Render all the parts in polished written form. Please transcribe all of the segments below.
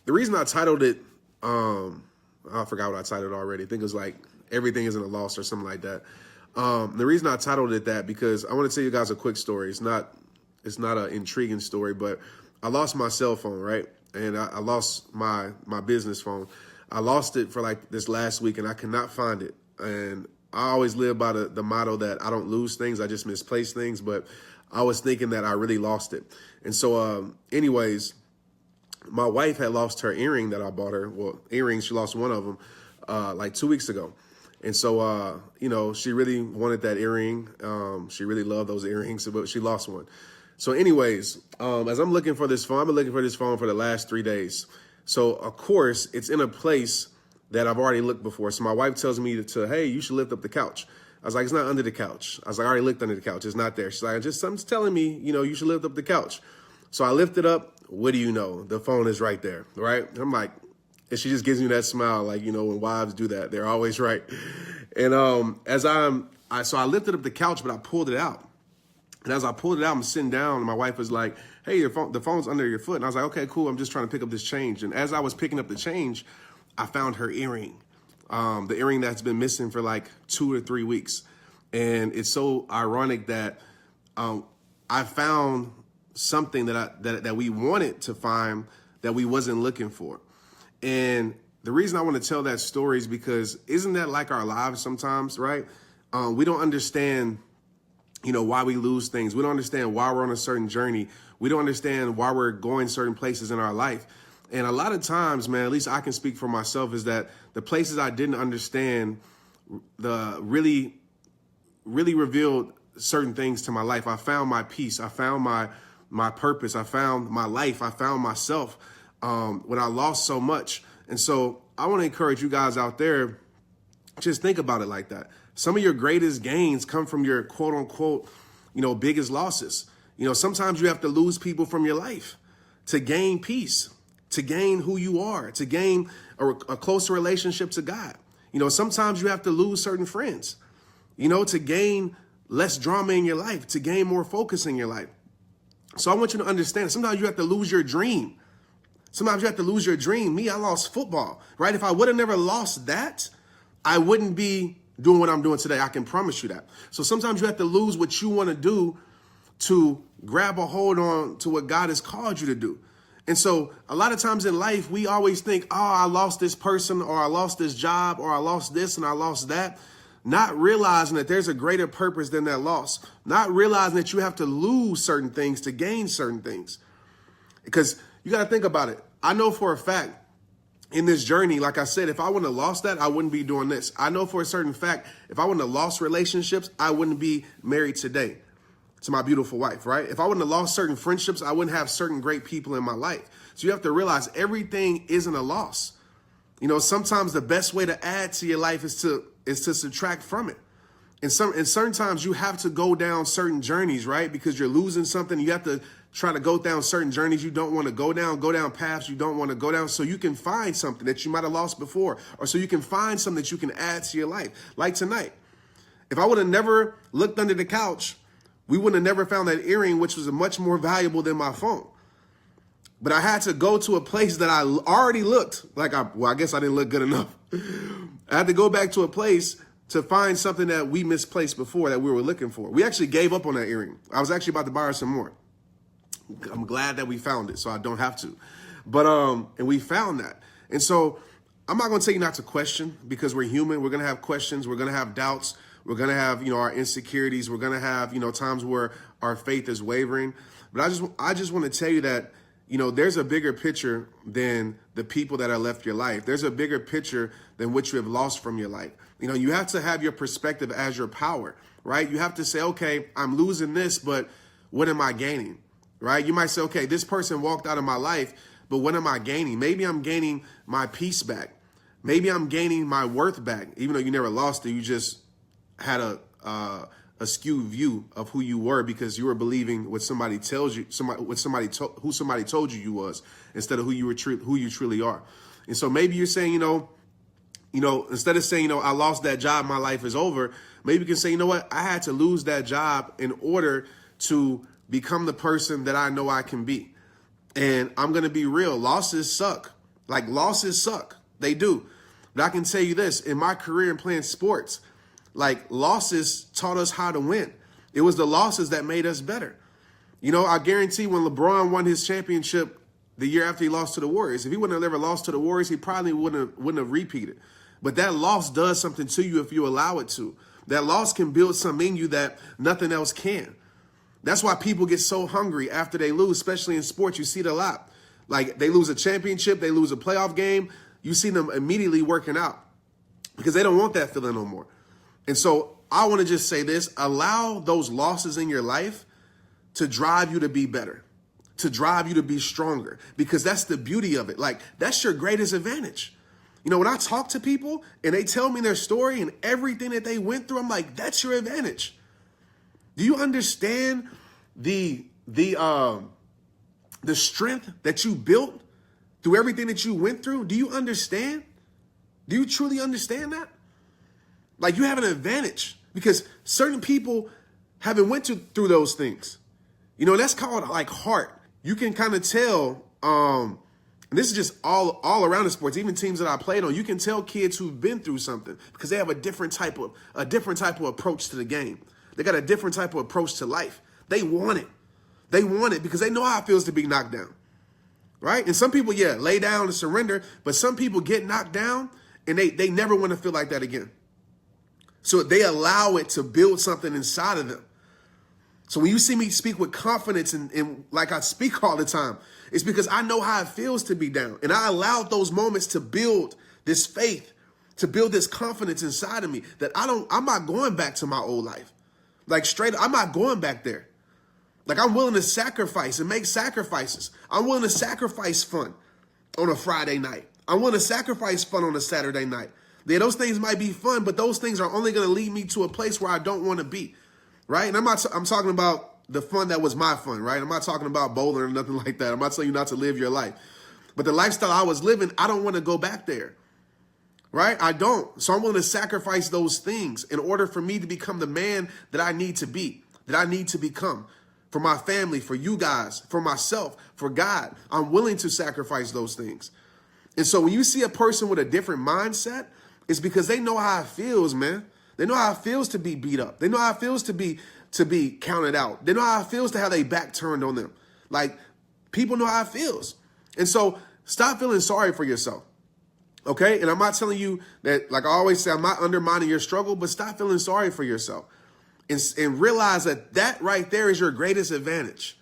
The reason I titled it, I forgot what I titled already. I think it was like Everything Isn't a Loss or something like that. The reason I titled it that, because I want to tell you guys a quick story. It's not an intriguing story, but I lost my cell phone, right? And I lost my business phone. I lost it for like this last week, and I cannot find it. And I always live by the motto that I don't lose things, I just misplace things. But I was thinking that I really lost it. And so anyways, my wife had lost her earring that I bought her. Well, earrings, she lost one of them like 2 weeks ago. And so, she really wanted that earring. She really loved those earrings, but she lost one. So anyways, as I'm looking for this phone, I've been looking for this phone for the last 3 days. So, of course, it's in a place that I've already looked before. So my wife tells me hey, you should lift up the couch. I was like, it's not under the couch. I was like, I already looked under the couch. It's not there. She's like, something's telling me, you should lift up the couch. So I lift it up. What do you know? The phone is right there, right? I'm like, and she just gives me that smile, like, when wives do that, they're always right. And so I lifted up the couch, but I pulled it out. And as I pulled it out, I'm sitting down, and my wife was like, hey, the phone's under your foot. And I was like, okay, cool. I'm just trying to pick up this change. And as I was picking up the change, I found her earring, the earring that's been missing for like 2 or 3 weeks. And it's so ironic that I found something that we wanted to find that we wasn't looking for. And the reason I want to tell that story is because isn't that like our lives sometimes, right? We don't understand, why we lose things. We don't understand why we're on a certain journey. We don't understand why we're going certain places in our life. And a lot of times, man, at least I can speak for myself, is that the places I didn't understand really revealed certain things to my life. I found my peace. I found my purpose. I found my life. I found myself when I lost so much. And so I want to encourage you guys out there, just think about it like that. Some of your greatest gains come from your quote unquote, biggest losses. Sometimes you have to lose people from your life to gain peace, to gain who you are, to gain a closer relationship to God. Sometimes you have to lose certain friends, to gain less drama in your life, to gain more focus in your life. So I want you to understand, sometimes you have to lose your dream. Sometimes you have to lose your dream. Me, I lost football, right? If I would have never lost that, I wouldn't be doing what I'm doing today. I can promise you that. So sometimes you have to lose what you want to do to grab a hold on to what God has called you to do. And so a lot of times in life, we always think, I lost this person, or I lost this job, or I lost this and I lost that. Not realizing that there's a greater purpose than that loss. Not realizing that you have to lose certain things to gain certain things. Because you got to think about it. I know for a fact in this journey, like I said, if I wouldn't have lost that, I wouldn't be doing this. I know for a certain fact, if I wouldn't have lost relationships, I wouldn't be married today to my beautiful wife, right? If I wouldn't have lost certain friendships, I wouldn't have certain great people in my life. So you have to realize everything isn't a loss. Sometimes the best way to add to your life is to subtract from it. And certain times you have to go down certain journeys, right? Because you're losing something. You have to try to go down certain journeys you don't want to go down paths you don't want to go down, so you can find something that you might have lost before, or so you can find something that you can add to your life. Like tonight, if I would have never looked under the couch, we wouldn't have never found that earring, which was much more valuable than my phone. But I had to go to a place that I already looked like I guess I didn't look good enough. I had to go back to a place to find something that we misplaced before that we were looking for. We actually gave up on that earring. I was actually about to buy her some more. I'm glad that we found it, so I don't have to. But and we found that. And so I'm not going to tell you not to question, because we're human. We're going to have questions. We're going to have doubts. We're going to have, our insecurities. We're going to have, times where our faith is wavering. But I just want to tell you that, there's a bigger picture than the people that are left your life. There's a bigger picture than what you have lost from your life. You have to have your perspective as your power, right? You have to say, okay, I'm losing this, but what am I gaining, right? You might say, okay, this person walked out of my life, but what am I gaining? Maybe I'm gaining my peace back. Maybe I'm gaining my worth back. Even though you never lost it, you just had a skewed view of who you were because you were believing what somebody tells you, who somebody told you was, instead of who you truly are. And so maybe you're saying, instead of saying, I lost that job, my life is over. Maybe you can say, you know what? I had to lose that job in order to become the person that I know I can be. And I'm going to be real. Losses suck. Like, losses suck. They do. But I can tell you this, in my career in playing sports, like, losses taught us how to win. It was the losses that made us better. You know, I guarantee when LeBron won his championship the year after he lost to the Warriors, if he wouldn't have ever lost to the Warriors, he probably wouldn't have repeated. But that loss does something to you if you allow it to. That loss can build something in you that nothing else can. That's why people get so hungry after they lose, especially in sports. You see it a lot. Like, they lose a championship, they lose a playoff game, you see them immediately working out because they don't want that feeling no more. And so I want to just say this, allow those losses in your life to drive you to be better, to drive you to be stronger, because that's the beauty of it. Like, that's your greatest advantage. You know, when I talk to people and they tell me their story and everything that they went through, I'm like, that's your advantage. Do you understand the strength that you built through everything that you went through? Do you understand? Do you truly understand that? Like, you have an advantage because certain people haven't went through those things. You know, that's called like heart. You can kind of tell, and this is just all around the sports, even teams that I played on, you can tell kids who've been through something because they have a different type of approach to the game. They got a different type of approach to life. They want it. They want it because they know how it feels to be knocked down, right? And some people, lay down and surrender, but some people get knocked down and they never want to feel like that again. So they allow it to build something inside of them. So when you see me speak with confidence and like I speak all the time, it's because I know how it feels to be down. And I allowed those moments to build this faith, to build this confidence inside of me that I'm not going back to my old life. Like, straight up, I'm not going back there. Like, I'm willing to sacrifice and make sacrifices. I'm willing to sacrifice fun on a Friday night. I'm willing to sacrifice fun on a Saturday night. Yeah, those things might be fun, but those things are only going to lead me to a place where I don't want to be, right? And I'm talking about the fun that was my fun, right? I'm not talking about bowling or nothing like that. I'm not telling you not to live your life. But the lifestyle I was living, I don't want to go back there, right? I don't. So I'm willing to sacrifice those things in order for me to become the man that I need to be, that I need to become. For my family, for you guys, for myself, for God, I'm willing to sacrifice those things. And so when you see a person with a different mindset, it's because they know how it feels, man. They know how it feels to be beat up. They know how it feels to be counted out. They know how it feels to have their back turned on them. Like, people know how it feels. And so stop feeling sorry for yourself. Okay? And I'm not telling you that, like I always say, I'm not undermining your struggle, but stop feeling sorry for yourself. And realize that right there is your greatest advantage.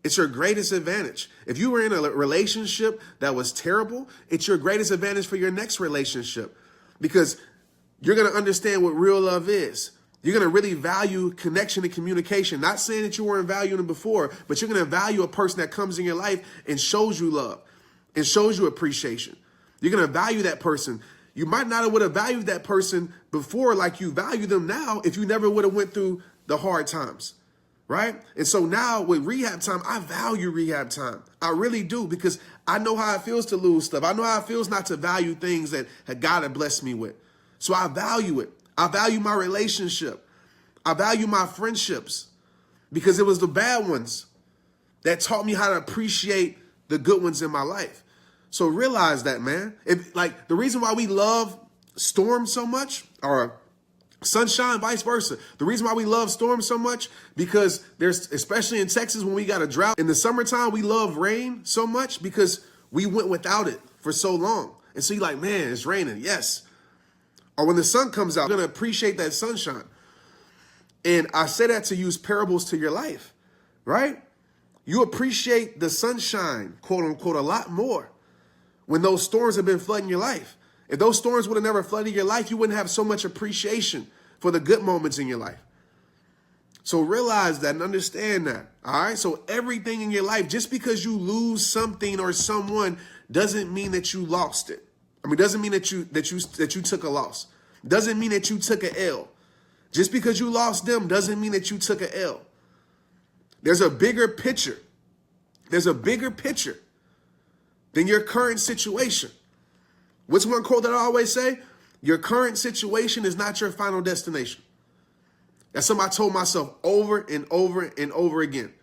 It's your greatest advantage. If you were in a relationship that was terrible, it's your greatest advantage for your next relationship because you're going to understand what real love is. You're going to really value connection and communication. Not saying that you weren't valuing them before, but you're going to value a person that comes in your life and shows you love and shows you appreciation. You're going to value that person. You might not would have valued that person before like you value them now if you never would have went through the hard times, right? And so now with rehab time, I value rehab time. I really do because I know how it feels to lose stuff. I know how it feels not to value things that God had blessed me with. So I value it. I value my relationship. I value my friendships because it was the bad ones that taught me how to appreciate the good ones in my life. So realize that, man. The reason why we love storms so much, or sunshine, vice versa. The reason why we love storms so much, because there's, especially in Texas when we got a drought. In the summertime, we love rain so much because we went without it for so long. And so you're like, man, it's raining. Yes. Or when the sun comes out, you're going to appreciate that sunshine. And I say that to use parables to your life, right? You appreciate the sunshine, quote unquote, a lot more when those storms have been flooding your life. If those storms would have never flooded your life, you wouldn't have so much appreciation for the good moments in your life. So realize that and understand that. All right. So everything in your life, just because you lose something or someone doesn't mean that you lost it. I mean, doesn't mean that you took a loss. Doesn't mean that you took an L. Just because you lost them doesn't mean that you took an L. There's a bigger picture. There's a bigger picture than your current situation. What's one quote that I always say? Your current situation is not your final destination. That's something I told myself over and over and over again.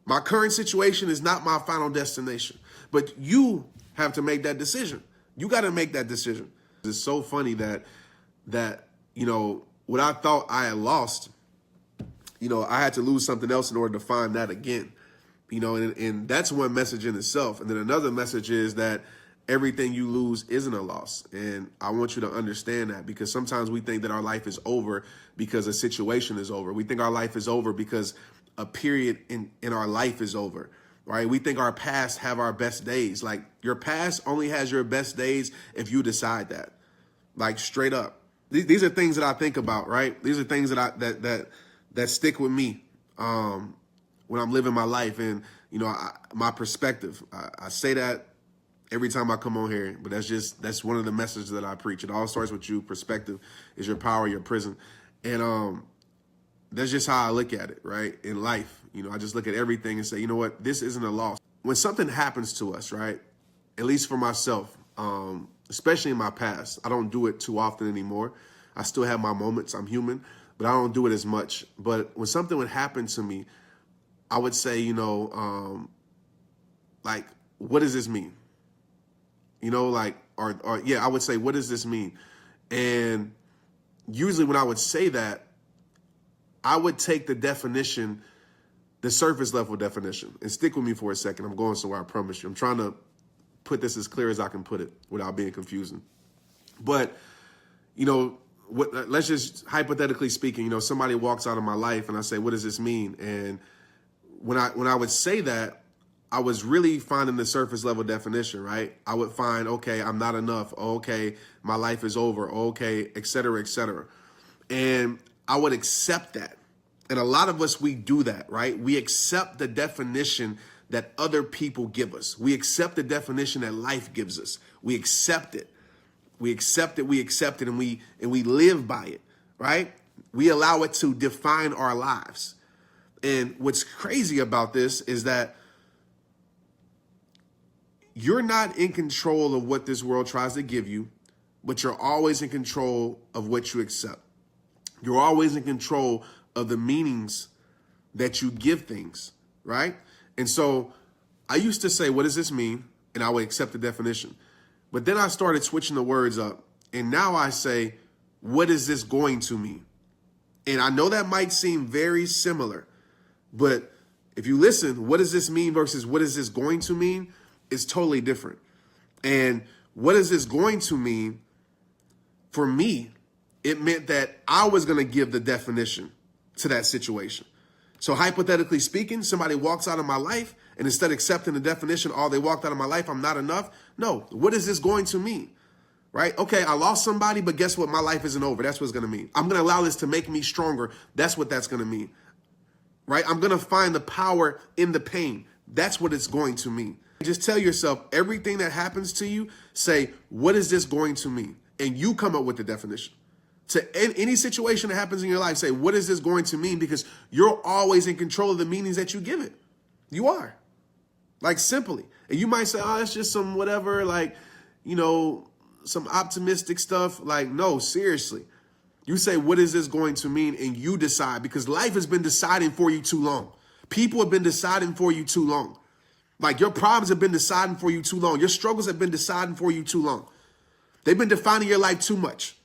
My current situation is not my final destination. But you have to make that decision. You got to make that decision. It's so funny that what I thought I had lost, I had to lose something else in order to find that again. And that's one message in itself. And then another message is that everything you lose isn't a loss. And I want you to understand that, because sometimes we think that our life is over because a situation is over. We think our life is over because a period in our life is over, right? We think our past have our best days. Like, your past only has your best days if you decide that, like, straight up. These are things that I think about, right? These are things that that stick with me when I'm living my life. And, my perspective, I say that every time I come on here, but that's one of the messages that I preach. It all starts with you. Perspective is your power, your prison. And that's just how I look at it, right? In life, I just look at everything and say, you know what, this isn't a loss. When something happens to us, right, at least for myself, especially in my past, I don't do it too often anymore. I still have my moments. I'm human, but I don't do it as much. But when something would happen to me, I would say, like, what does this mean? I would say, what does this mean? And usually when I would say that, I would take the definition, the surface level definition, and stick with me for a second. I'm going somewhere, I promise you. I'm trying to put this as clear as I can put it without being confusing. But, let's just hypothetically speaking, somebody walks out of my life and I say, what does this mean? And when I would say that, I was really finding the surface level definition, right? I would find, okay, I'm not enough. Okay, my life is over. Okay, et cetera, et cetera. And I would accept that. And a lot of us, we do that, right? We accept the definition that other people give us. We accept the definition that life gives us. We accept it. We accept it, and we live by it, right? We allow it to define our lives. And what's crazy about this is that you're not in control of what this world tries to give you, but you're always in control of what you accept. You're always in control of the meanings that you give things, right? And so I used to say, what does this mean? And I would accept the definition. But then I started switching the words up. And now I say, what is this going to mean? And I know that might seem very similar, but if you listen, what does this mean versus what is this going to mean? Is totally different. And what is this going to mean? For me, it meant that I was going to give the definition to that situation. So hypothetically speaking, somebody walks out of my life, and instead of accepting the definition, they walked out of my life, I'm not enough. No, what is this going to mean? Right? Okay, I lost somebody, but guess what? My life isn't over. That's what it's going to mean. I'm going to allow this to make me stronger. That's what that's going to mean. Right? I'm going to find the power in the pain. That's what it's going to mean. Just tell yourself everything that happens to you, say, what is this going to mean? And you come up with the definition. To any situation that happens in your life, say, what is this going to mean? Because you're always in control of the meanings that you give it. You are. Like, simply. And you might say, it's just some whatever, like, some optimistic stuff. Like, no, seriously. You say, what is this going to mean? And you decide, because life has been deciding for you too long. People have been deciding for you too long. Like, your problems have been deciding for you too long. Your struggles have been deciding for you too long. They've been defining your life too much,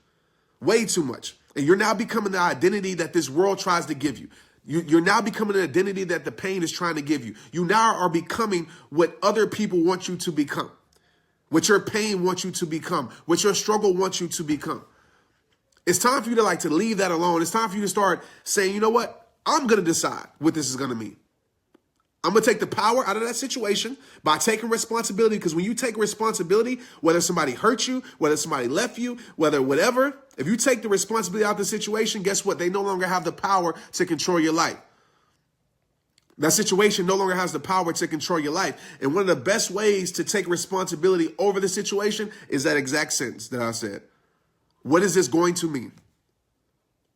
way too much. And you're now becoming the identity that this world tries to give you. You're now becoming an identity that the pain is trying to give you. You now are becoming what other people want you to become, what your pain wants you to become, what your struggle wants you to become. It's time for you to leave that alone. It's time for you to start saying, you know what? I'm going to decide what this is going to mean. I'm going to take the power out of that situation by taking responsibility, because when you take responsibility, whether somebody hurt you, whether somebody left you, whether whatever, if you take the responsibility out of the situation, guess what? They no longer have the power to control your life. That situation no longer has the power to control your life. And one of the best ways to take responsibility over the situation is that exact sentence that I said. What is this going to mean?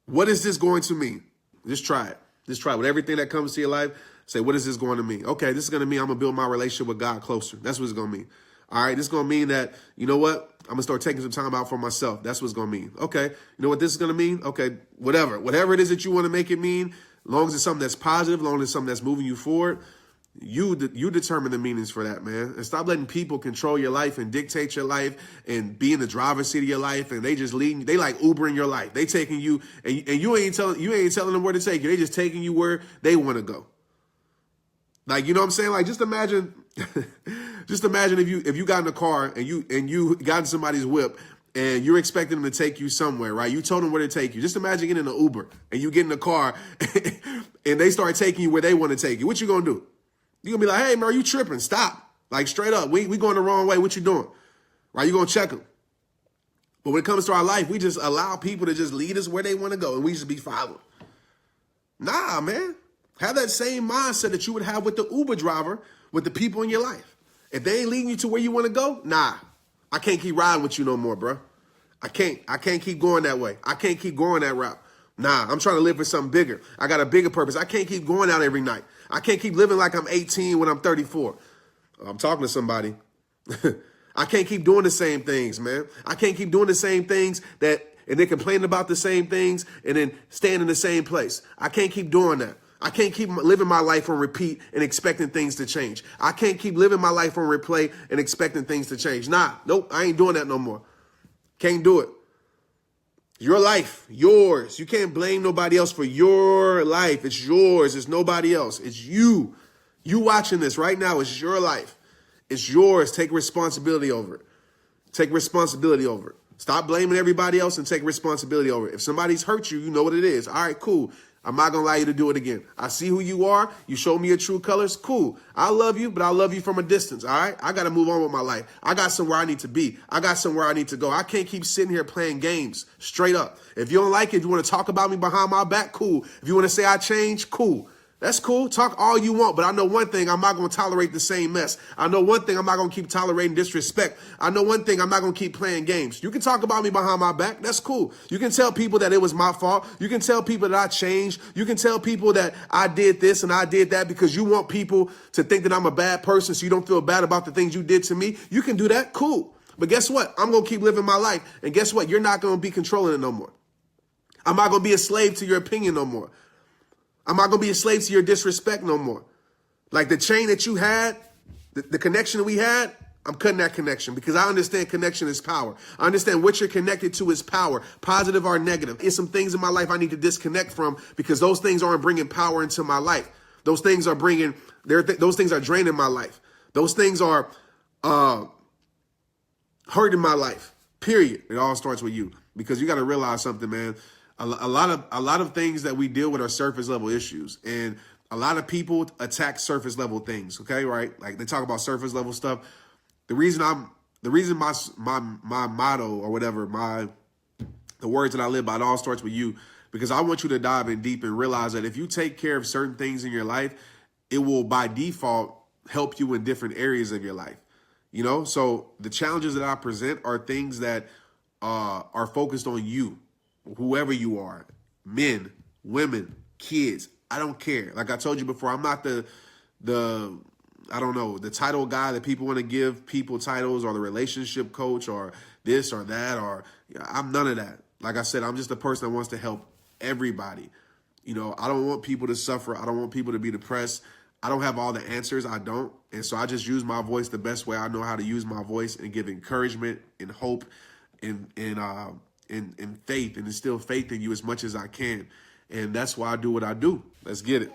What is this going to mean? Just try it. Just try it with everything that comes to your life. Say, what is this going to mean? Okay, this is going to mean I'm going to build my relationship with God closer. That's what it's going to mean. All right, this is going to mean that, you know what? I'm going to start taking some time out for myself. That's what it's going to mean. Okay, you know what this is going to mean? Okay, whatever. Whatever it is that you want to make it mean, as long as it's something that's positive, as long as it's something that's moving you forward, You determine the meanings for that, man. And stop letting people control your life and dictate your life and be in the driver's seat of your life. And they just leading. They like Ubering your life. They taking you and you ain't telling them where to take you. They just taking you where they want to go. Like, you know what I'm saying? Like, just imagine if you got in a car and you got in somebody's whip and you're expecting them to take you somewhere, right? You told them where to take you. Just imagine getting in an Uber and you get in the car and they start taking you where they want to take you. What you gonna do? You're going to be like, hey, man, are you tripping? Stop. Like, straight up. We going the wrong way. What you doing? Right? You're going to check them. But when it comes to our life, we just allow people to just lead us where they want to go, and we just be following. Nah, man. Have that same mindset that you would have with the Uber driver, with the people in your life. If they ain't leading you to where you want to go, nah. I can't keep riding with you no more, bro. I can't keep going that way. I can't keep going that route. Nah, I'm trying to live for something bigger. I got a bigger purpose. I can't keep going out every night. I can't keep living like I'm 18 when I'm 34. I'm talking to somebody. I can't keep doing the same things, man. I can't keep doing the same things and then complaining about the same things and then staying in the same place. I can't keep doing that. I can't keep living my life on repeat and expecting things to change. I can't keep living my life on replay and expecting things to change. Nah, nope, I ain't doing that no more. Can't do it. Your life, yours. You can't blame nobody else for your life. It's yours. It's nobody else. It's you. You watching this right now. It's your life. It's yours. Take responsibility over it. Take responsibility over it. Stop blaming everybody else and take responsibility over it. If somebody's hurt you, you know what it is. All right, cool. I'm not going to allow you to do it again. I see who you are. You show me your true colors. Cool. I love you, but I love you from a distance. All right. I got to move on with my life. I got somewhere I need to be. I got somewhere I need to go. I can't keep sitting here playing games straight up. If you don't like it, if you want to talk about me behind my back, cool. If you want to say I changed, cool. That's cool. Talk all you want, but I know one thing, I'm not going to tolerate the same mess. I know one thing, I'm not going to keep tolerating disrespect. I know one thing, I'm not going to keep playing games. You can talk about me behind my back. That's cool. You can tell people that it was my fault. You can tell people that I changed. You can tell people that I did this and I did that because you want people to think that I'm a bad person so you don't feel bad about the things you did to me. You can do that. Cool. But guess what? I'm going to keep living my life. And guess what? You're not going to be controlling it no more. I'm not going to be a slave to your opinion no more. I'm not going to be a slave to your disrespect no more. Like the chain that you had, the connection that we had, I'm cutting that connection because I understand connection is power. I understand what you're connected to is power, positive or negative. It's some things in my life I need to disconnect from because those things aren't bringing power into my life. Those things are those things are draining my life. Those things are hurting my life, period. It all starts with you because you got to realize something, man. A lot of things that we deal with are surface level issues, and a lot of people attack surface level things. Okay, right? Like they talk about surface level stuff. The reason my motto or whatever, the words that I live by, it all starts with you, because I want you to dive in deep and realize that if you take care of certain things in your life, it will by default help you in different areas of your life. You know, so the challenges that I present are things that are focused on you. Whoever you are, men, women, kids, I don't care. Like I told you before, I'm not the title guy that people want to give people titles, or the relationship coach or this or that, or I'm none of that. Like I said, I'm just a person that wants to help everybody. You know, I don't want people to suffer. I don't want people to be depressed. I don't have all the answers. I don't. And so I just use my voice the best way I know how to use my voice and give encouragement and hope and faith and instill faith in you as much as I can. And that's why I do what I do. Let's get it.